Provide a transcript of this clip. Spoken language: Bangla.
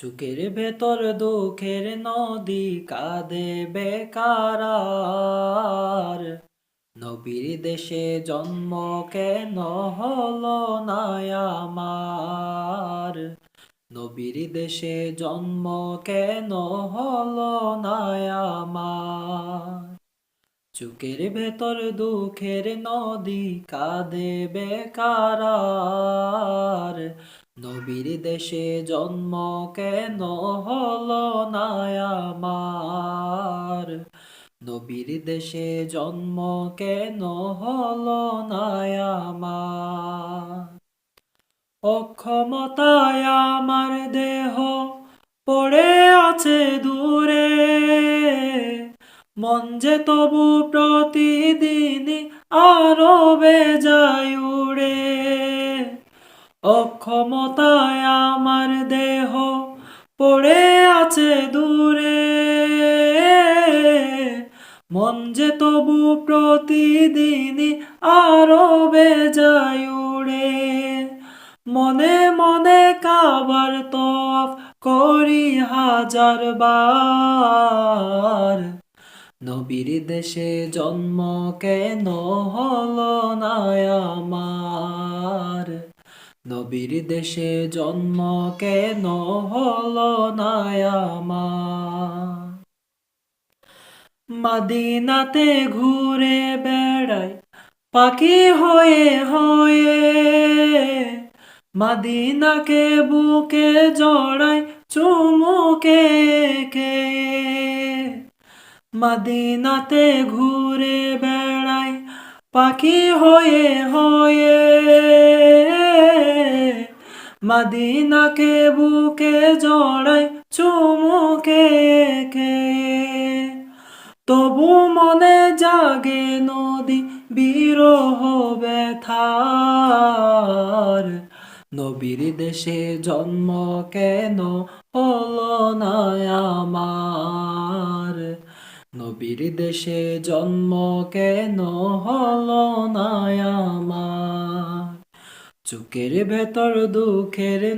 চুকের ভেতর দুঃখের নদী কাঁদে বেকারার। নবীর দেশে জন্ম কেন হলো না আমার? নবীর দেশে জন্ম কেন হলো না আমার? চুকের ভেতর দুঃখের নদী কাঁদে বেকারার। নবীর দেশে জন্ম কেন হলো না আমার? নবীর দেশে জন্ম কেন হলো না আমার? অক্ষমতায় আমার দেহ পড়ে আছে দূরে, মন যে তবু প্রতিদিন আরো বেজায় উড়ে। অক্ষমতায় আমার দেহ পড়ে আছে দূরে, মন যে তবু প্রতিদিন আরো বেজায় উড়ে। মনে মনে কাবার তওয়াফ করি হাজার বার। নবীর দেশে জন্ম কেন হলো না আমার? নবীর দেশে জন্ম কেন হলো না আমার? মদিনাতে ঘুরে বেড়াই পাখি হয়ে হয়ে, মদিনাকে বুকে জড়াই চুমুকে কে। মদিনাতে ঘুরে বেড়াই পাখি হয়ে হয়ে, মদিনাকে বুকে জড়াই চুমুকে কে। তবু মনে জাগে নদী বিরহ ব্যথার। নবীর দেশে জন্ম কেন হলো না আমার? নবীর দেশে জন্ম কেন হলো না আমার? চোখের ভেতর দুঃখের